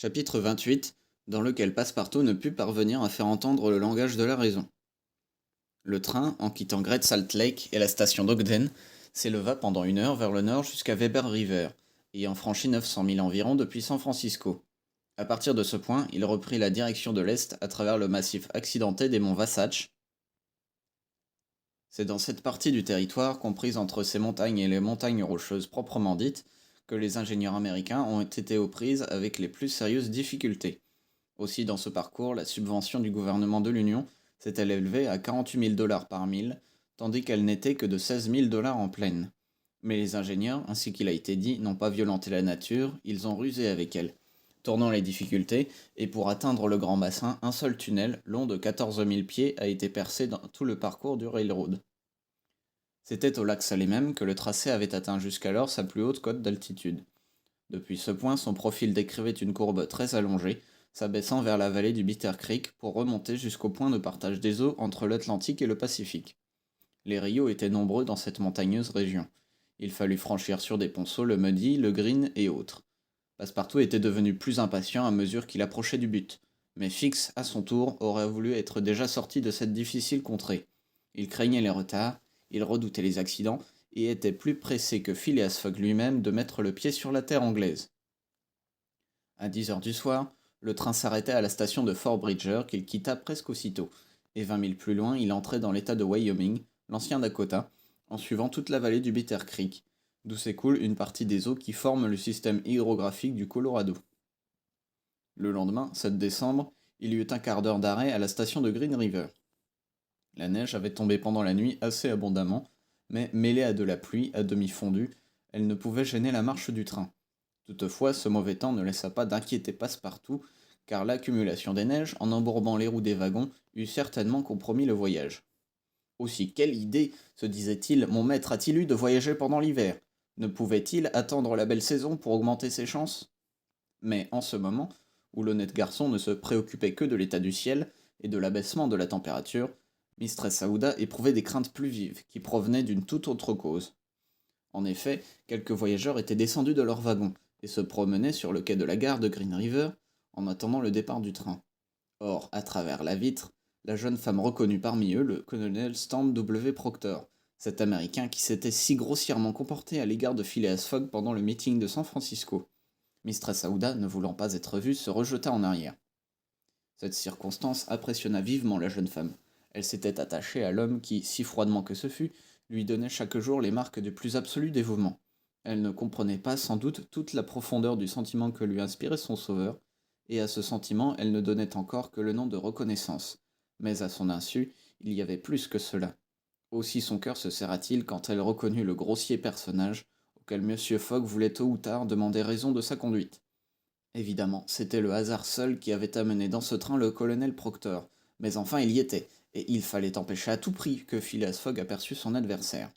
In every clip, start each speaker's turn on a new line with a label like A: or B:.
A: Chapitre 28, dans lequel Passepartout ne put parvenir à faire entendre le langage de la raison. Le train, en quittant Great Salt Lake et la station d'Ogden, s'éleva pendant 1 heure vers le nord jusqu'à Weber River, ayant franchi 900 milles environ depuis San Francisco. À partir de ce point, il reprit la direction de l'est à travers le massif accidenté des monts Wasatch. C'est dans cette partie du territoire, comprise entre ces montagnes et les montagnes rocheuses proprement dites, que les ingénieurs américains ont été aux prises avec les plus sérieuses difficultés. Aussi, dans ce parcours, la subvention du gouvernement de l'Union s'est-elle élevée à 48 000 dollars par mille, tandis qu'elle n'était que de 16 000 dollars en plaine. Mais les ingénieurs, ainsi qu'il a été dit, n'ont pas violenté la nature, ils ont rusé avec elle, tournant les difficultés, et pour atteindre le grand bassin, un seul tunnel, long de 14 000 pieds, a été percé dans tout le parcours du railroad. C'était au lac Salé même que le tracé avait atteint jusqu'alors sa plus haute cote d'altitude. Depuis ce point, son profil décrivait une courbe très allongée, s'abaissant vers la vallée du Bitter Creek pour remonter jusqu'au point de partage des eaux entre l'Atlantique et le Pacifique. Les rios étaient nombreux dans cette montagneuse région. Il fallut franchir sur des ponceaux le Muddy, le Green et autres. Passepartout était devenu plus impatient à mesure qu'il approchait du but, mais Fix, à son tour, aurait voulu être déjà sorti de cette difficile contrée. Il craignait les retards, il redoutait les accidents, et était plus pressé que Phileas Fogg lui-même de mettre le pied sur la terre anglaise. À 10 heures du soir, le train s'arrêtait à la station de Fort Bridger qu'il quitta presque aussitôt, et 20 milles plus loin il entrait dans l'état de Wyoming, l'ancien Dakota, en suivant toute la vallée du Bitter Creek, d'où s'écoule une partie des eaux qui forment le système hydrographique du Colorado. Le lendemain, 7 décembre, il y eut un quart d'heure d'arrêt à la station de Green River. La neige avait tombé pendant la nuit assez abondamment, mais mêlée à de la pluie à demi fondue, elle ne pouvait gêner la marche du train. Toutefois, ce mauvais temps ne laissa pas d'inquiéter Passepartout, car l'accumulation des neiges, en embourbant les roues des wagons, eût certainement compromis le voyage. Aussi, quelle idée, se disait-il, mon maître a-t-il eu de voyager pendant l'hiver? Ne pouvait-il attendre la belle saison pour augmenter ses chances? Mais en ce moment, où l'honnête garçon ne se préoccupait que de l'état du ciel et de l'abaissement de la température, Mistress Aouda éprouvait des craintes plus vives, qui provenaient d'une toute autre cause. En effet, quelques voyageurs étaient descendus de leur wagon et se promenaient sur le quai de la gare de Green River en attendant le départ du train. Or, à travers la vitre, la jeune femme reconnut parmi eux le colonel Stamp W. Proctor, cet Américain qui s'était si grossièrement comporté à l'égard de Phileas Fogg pendant le meeting de San Francisco. Mistress Aouda, ne voulant pas être vue, se rejeta en arrière. Cette circonstance impressionna vivement la jeune femme. Elle s'était attachée à l'homme qui, si froidement que ce fût, lui donnait chaque jour les marques du plus absolu dévouement. Elle ne comprenait pas sans doute toute la profondeur du sentiment que lui inspirait son sauveur, et à ce sentiment elle ne donnait encore que le nom de reconnaissance. Mais à son insu, il y avait plus que cela. Aussi son cœur se serra-t-il quand elle reconnut le grossier personnage auquel M. Fogg voulait tôt ou tard demander raison de sa conduite. Évidemment, c'était le hasard seul qui avait amené dans ce train le colonel Proctor, mais enfin il y était, et il fallait empêcher à tout prix que Phileas Fogg aperçût son adversaire.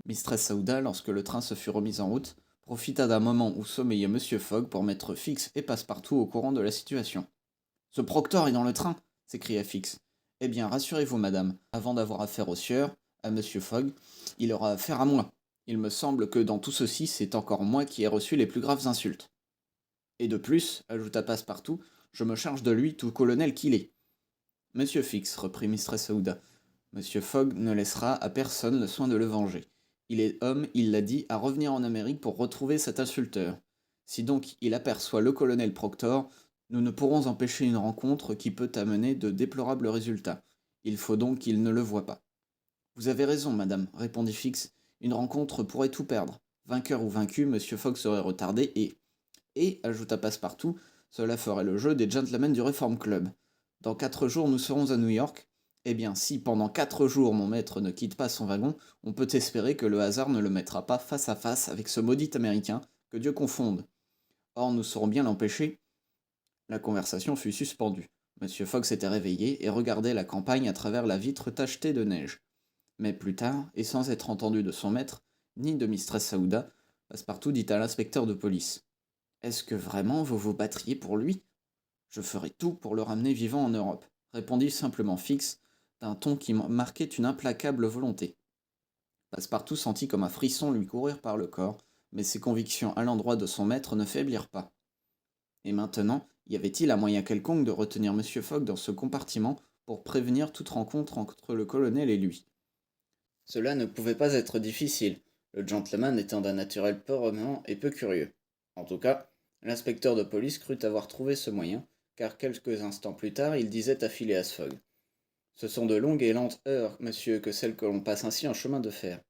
A: Mistress Aouda, lorsque le train se fut remis en route, profita d'un moment où sommeillait Monsieur Fogg pour mettre Fix et Passepartout au courant de la situation. Ce Proctor est dans le train s'écria Fix. Eh bien, rassurez-vous, madame, avant d'avoir affaire au sieur, à Monsieur Fogg, il aura affaire à moi. Il me semble que dans tout ceci, c'est encore moi qui ai reçu les plus graves insultes. Et de plus, ajouta Passepartout, je me charge de lui, tout colonel qu'il est. Monsieur Fix, reprit Mistress Aouda, Monsieur Fogg ne laissera à personne le soin de le venger. Il est homme, il l'a dit, à revenir en Amérique pour retrouver cet insulteur. Si donc il aperçoit le colonel Proctor, nous ne pourrons empêcher une rencontre qui peut amener de déplorables résultats. Il faut donc qu'il ne le voie pas. Vous avez raison, madame, répondit Fix. Une rencontre pourrait tout perdre. Vainqueur ou vaincu, Monsieur Fogg serait retardé et, ajouta Passepartout, cela ferait le jeu des gentlemen du Reform Club. Dans 4 jours, nous serons à New York. Eh bien, si pendant 4 jours mon maître ne quitte pas son wagon, on peut espérer que le hasard ne le mettra pas face à face avec ce maudit Américain, que Dieu confonde. Or, nous saurons bien l'empêcher. La conversation fut suspendue. Monsieur Fogg s'était réveillé et regardait la campagne à travers la vitre tachetée de neige. Mais plus tard, et sans être entendu de son maître, ni de Mistress Aouda, Passepartout dit à l'inspecteur de police. Est-ce que vraiment vous vous battriez pour lui? Je ferai tout pour le ramener vivant en Europe, répondit simplement Fix, d'un ton qui marquait une implacable volonté. Passepartout sentit comme un frisson lui courir par le corps, mais ses convictions à l'endroit de son maître ne faiblirent pas. Et maintenant, y avait-il un moyen quelconque de retenir M. Fogg dans ce compartiment pour prévenir toute rencontre entre le colonel et lui? Cela ne pouvait pas être difficile, le gentleman étant d'un naturel peu remuant et peu curieux. En tout cas, l'inspecteur de police crut avoir trouvé ce moyen, car quelques instants plus tard, il disait à Phileas Fogg: Ce sont de longues et lentes heures, monsieur, que celles que l'on passe ainsi en chemin de fer.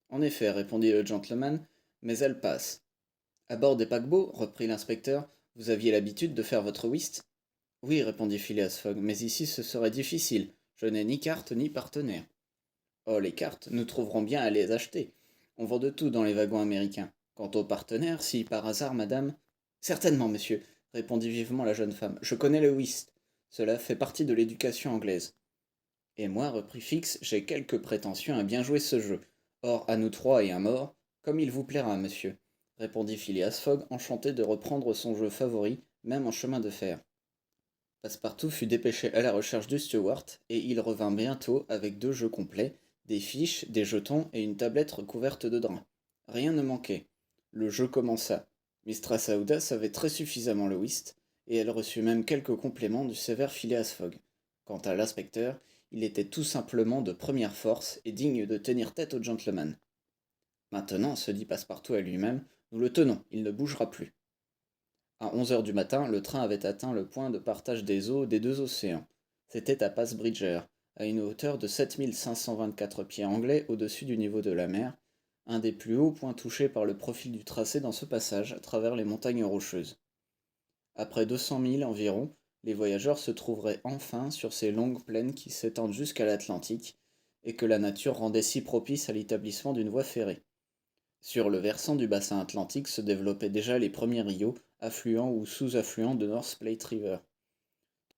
A: En effet, répondit le gentleman, mais elles passent. À bord des paquebots, reprit l'inspecteur, vous aviez l'habitude de faire votre whist? Oui, répondit Phileas Fogg, mais ici ce serait difficile. Je n'ai ni carte ni partenaire. Oh, les cartes, nous trouverons bien à les acheter. On vend de tout dans les wagons américains. Quant aux partenaires, si par hasard, madame. Certainement, monsieur, répondit vivement la jeune femme. Je connais le whist. Cela fait partie de l'éducation anglaise. Et moi, reprit Fix, j'ai quelques prétentions à bien jouer ce jeu. Or, à nous trois et un mort, comme il vous plaira, monsieur, répondit Phileas Fogg, enchanté de reprendre son jeu favori, même en chemin de fer. Passepartout fut dépêché à la recherche du steward, et il revint bientôt avec 2 jeux complets, des fiches, des jetons et une tablette recouverte de drap. Rien ne manquait. Le jeu commença. Mistress Aouda savait très suffisamment le whist, et elle reçut même quelques compléments du sévère Phileas Fogg. Quant à l'inspecteur, il était tout simplement de première force et digne de tenir tête au gentleman. Maintenant, se dit Passepartout à lui-même, nous le tenons, il ne bougera plus. À 11 heures du matin, le train avait atteint le point de partage des eaux des 2 océans. C'était à Pass Bridger, à une hauteur de 7524 pieds anglais au-dessus du niveau de la mer, un des plus hauts points touchés par le profil du tracé dans ce passage à travers les montagnes rocheuses. Après 200 milles environ, les voyageurs se trouveraient enfin sur ces longues plaines qui s'étendent jusqu'à l'Atlantique et que la nature rendait si propice à l'établissement d'une voie ferrée. Sur le versant du bassin atlantique se développaient déjà les premiers rios, affluents ou sous-affluents de North Platte River.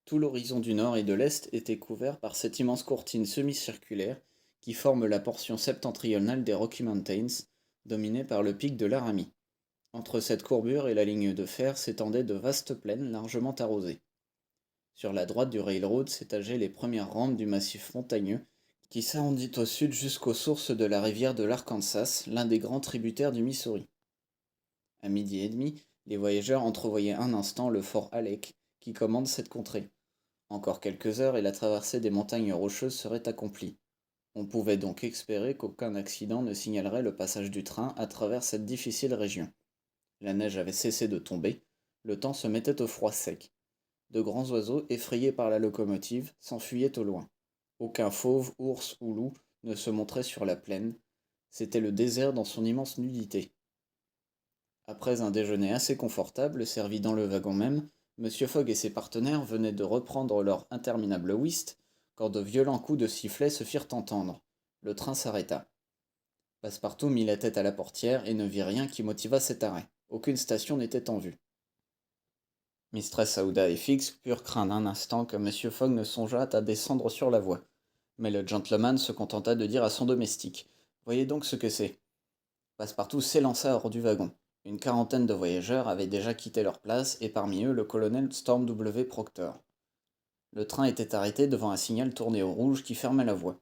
A: Tout l'horizon du nord et de l'est était couvert par cette immense courtine semi-circulaire qui forme la portion septentrionale des Rocky Mountains, dominée par le pic de Laramie. Entre cette courbure et la ligne de fer s'étendaient de vastes plaines largement arrosées. Sur la droite du railroad s'étageaient les premières rampes du massif montagneux qui s'arrondit au sud jusqu'aux sources de la rivière de l'Arkansas, l'un des grands tributaires du Missouri. À midi et demi, les voyageurs entrevoyaient un instant le fort Halleck qui commande cette contrée. Encore quelques heures et la traversée des montagnes rocheuses serait accomplie. On pouvait donc espérer qu'aucun accident ne signalerait le passage du train à travers cette difficile région. La neige avait cessé de tomber, le temps se mettait au froid sec. De grands oiseaux, effrayés par la locomotive, s'enfuyaient au loin. Aucun fauve, ours ou loup ne se montrait sur la plaine. C'était le désert dans son immense nudité. Après un déjeuner assez confortable, servi dans le wagon même, M. Fogg et ses partenaires venaient de reprendre leur interminable whist, quand de violents coups de sifflet se firent entendre. Le train s'arrêta. Passepartout mit la tête à la portière et ne vit rien qui motivât cet arrêt. Aucune station n'était en vue. Mistress Aouda et Fix purent craindre un instant que M. Fogg ne songeât à descendre sur la voie. Mais le gentleman se contenta de dire à son domestique: Voyez donc ce que c'est. Passepartout s'élança hors du wagon. Une quarantaine de voyageurs avaient déjà quitté leur place, et parmi eux le colonel Storm W. Proctor. Le train était arrêté devant un signal tourné au rouge qui fermait la voie.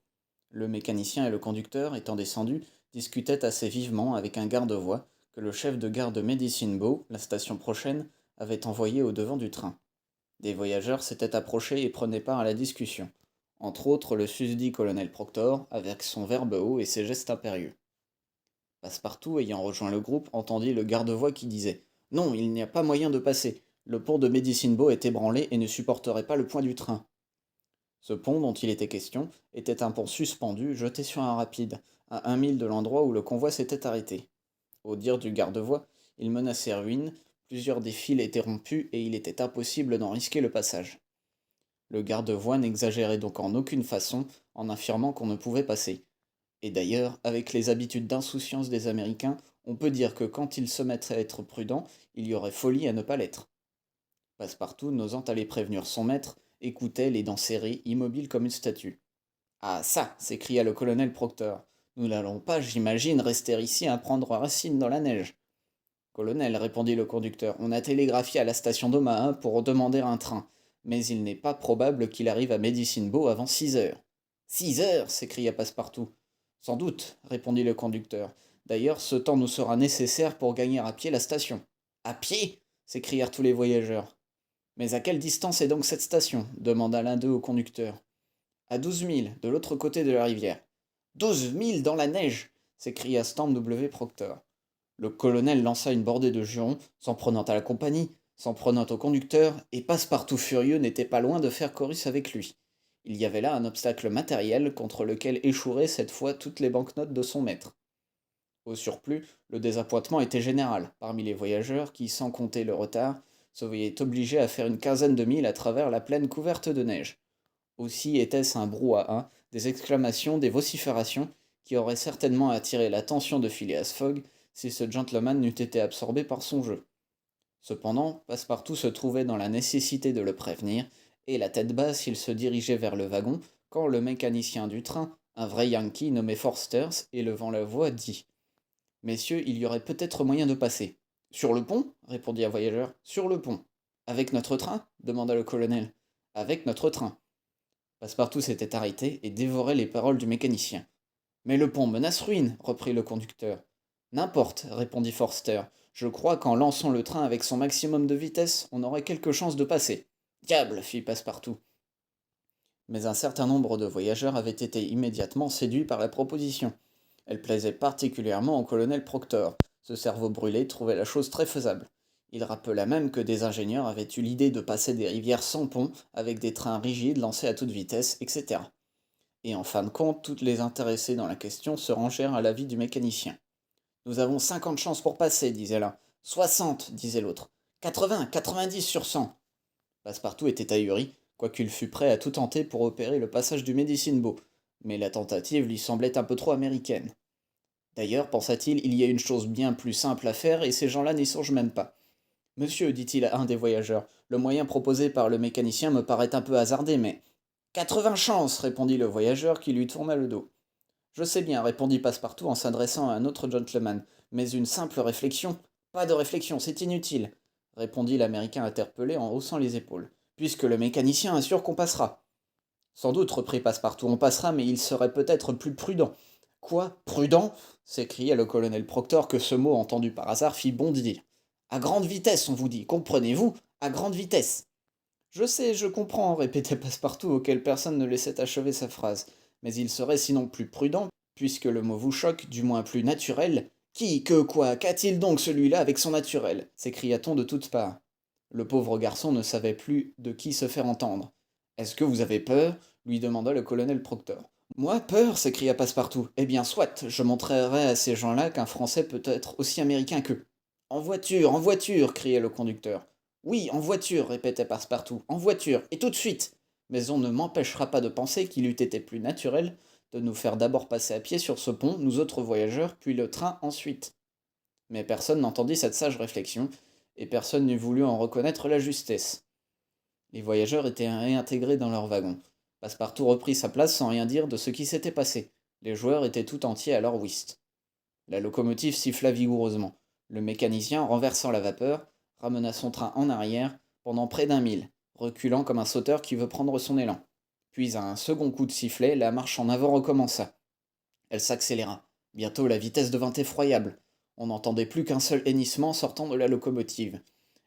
A: Le mécanicien et le conducteur, étant descendus, discutaient assez vivement avec un garde-voie que le chef de gare de Medicine Bow, la station prochaine, avait envoyé au devant du train. Des voyageurs s'étaient approchés et prenaient part à la discussion. Entre autres le susdit colonel Proctor, avec son verbe haut et ses gestes impérieux. Passepartout, ayant rejoint le groupe, entendit le garde-voix qui disait: Non, il n'y a pas moyen de passer. Le pont de Medicine Bow est ébranlé et ne supporterait pas le poids du train. Ce pont dont il était question était un pont suspendu, jeté sur un rapide, à 1 mille de l'endroit où le convoi s'était arrêté. Au dire du garde-voie, il menaçait ruine, plusieurs des fils étaient rompus et il était impossible d'en risquer le passage. Le garde-voie n'exagérait donc en aucune façon en affirmant qu'on ne pouvait passer. Et d'ailleurs, avec les habitudes d'insouciance des Américains, on peut dire que quand ils se mettraient à être prudents, il y aurait folie à ne pas l'être. Passepartout, n'osant aller prévenir son maître, écoutait, les dents serrées, immobile comme une statue. Ah ça, s'écria le colonel Proctor. Nous n'allons pas, j'imagine, rester ici à prendre racine dans la neige. Colonel, répondit le conducteur, on a télégraphié à la station d'Omaha pour demander un train, mais il n'est pas probable qu'il arrive à Medicine Bow avant 6 heures. 6 heures s'écria Passepartout. Sans doute, répondit le conducteur. D'ailleurs, ce temps nous sera nécessaire pour gagner à pied la station. À pied s'écrièrent tous les voyageurs. Mais à quelle distance est donc cette station demanda l'un d'eux au conducteur. À 12 000, de l'autre côté de la rivière. 12 000 dans la neige s'écria Stamp W. Proctor. Le colonel lança une bordée de jurons, s'en prenant à la compagnie, s'en prenant au conducteur, et Passepartout furieux n'était pas loin de faire chorus avec lui. Il y avait là un obstacle matériel contre lequel échoueraient cette fois toutes les banknotes de son maître. Au surplus, le désappointement était général parmi les voyageurs qui, sans compter le retard, se voyaient obligés à faire une quinzaine de milles à travers la plaine couverte de neige. Aussi était-ce un brouhaha, des exclamations, des vociférations, qui auraient certainement attiré l'attention de Phileas Fogg si ce gentleman n'eût été absorbé par son jeu. Cependant, Passepartout se trouvait dans la nécessité de le prévenir, et la tête basse, il se dirigeait vers le wagon, quand le mécanicien du train, un vrai Yankee nommé Forsters, élevant la voix, dit « Messieurs, il y aurait peut-être moyen de passer. »« Sur le pont ?» répondit un voyageur. « Sur le pont. »« Avec notre train ?» demanda le colonel. « Avec notre train. » Passepartout s'était arrêté et dévorait les paroles du mécanicien. « Mais le pont menace ruine, reprit le conducteur. N'importe, répondit Forster. Je crois qu'en lançant le train avec son maximum de vitesse, on aurait quelque chance de passer. Diable, fit Passepartout. Mais un certain nombre de voyageurs avaient été immédiatement séduits par la proposition. Elle plaisait particulièrement au colonel Proctor. Ce cerveau brûlé trouvait la chose très faisable. Il rappela même que des ingénieurs avaient eu l'idée de passer des rivières sans pont, avec des trains rigides lancés à toute vitesse, etc. Et en fin de compte, toutes les intéressées dans la question se rangèrent à l'avis du mécanicien. Nous avons 50 chances pour passer, disait l'un. 60, disait l'autre. 80, 90 sur 100. Passepartout était ahuri, quoiqu'il fût prêt à tout tenter pour opérer le passage du Medicine Bow, mais la tentative lui semblait un peu trop américaine. D'ailleurs, pensa-t-il, il y a une chose bien plus simple à faire, et ces gens-là n'y songent même pas. Monsieur, dit-il à un des voyageurs, le moyen proposé par le mécanicien me paraît un peu hasardé, mais 80 chances, répondit le voyageur qui lui tourna le dos. Je sais bien, répondit Passepartout en s'adressant à un autre gentleman, mais une simple réflexion. Pas de réflexion, c'est inutile, répondit l'Américain interpellé en haussant les épaules, puisque le mécanicien assure qu'on passera. Sans doute, reprit Passepartout, on passera, mais il serait peut-être plus prudent. Quoi, prudent s'écria le colonel Proctor, que ce mot entendu par hasard fit bondir. À grande vitesse, on vous dit, comprenez-vous, à grande vitesse. Je sais, je comprends, répétait Passepartout, auquel personne ne laissait achever sa phrase. Mais il serait sinon plus prudent, puisque le mot vous choque, du moins plus naturel. Qui, que, quoi, qu'a-t-il donc celui-là avec son naturel s'écria-t-on de toutes parts. Le pauvre garçon ne savait plus de qui se faire entendre. Est-ce que vous avez peur lui demanda le colonel Proctor. Moi, peur s'écria Passepartout. Eh bien, soit, je montrerai à ces gens-là qu'un Français peut être aussi américain qu'eux. En voiture criait le conducteur. Oui, en voiture, répétait Passepartout, en voiture, et tout de suite. Mais on ne m'empêchera pas de penser qu'il eût été plus naturel de nous faire d'abord passer à pied sur ce pont, nous autres voyageurs, puis le train ensuite. Mais personne n'entendit cette sage réflexion, et personne n'eût voulu en reconnaître la justesse. Les voyageurs étaient réintégrés dans leur wagon. Passepartout reprit sa place sans rien dire de ce qui s'était passé. Les joueurs étaient tout entiers à leur whist. La locomotive siffla vigoureusement. Le mécanicien, renversant la vapeur, ramena son train en arrière pendant près d'1 mille, reculant comme un sauteur qui veut prendre son élan. Puis à un second coup de sifflet, la marche en avant recommença. Elle s'accéléra. Bientôt la vitesse devint effroyable. On n'entendait plus qu'un seul hennissement sortant de la locomotive.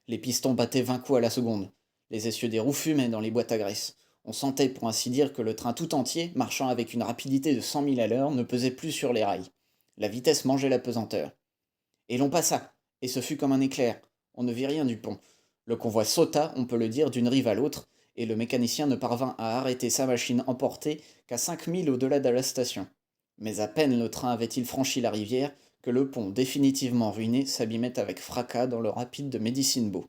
A: Les pistons battaient 20 coups à la seconde. Les essieux des roues fumaient dans les boîtes à graisse. On sentait pour ainsi dire que le train tout entier, marchant avec une rapidité de 100 milles à l'heure, ne pesait plus sur les rails. La vitesse mangeait la pesanteur. Et l'on passa, et ce fut comme un éclair. On ne vit rien du pont. Le convoi sauta, on peut le dire, d'une rive à l'autre, et le mécanicien ne parvint à arrêter sa machine emportée qu'à 5 milles au-delà de la station. Mais à peine le train avait-il franchi la rivière que le pont, définitivement ruiné, s'abîmait avec fracas dans le rapide de Medicine Bow.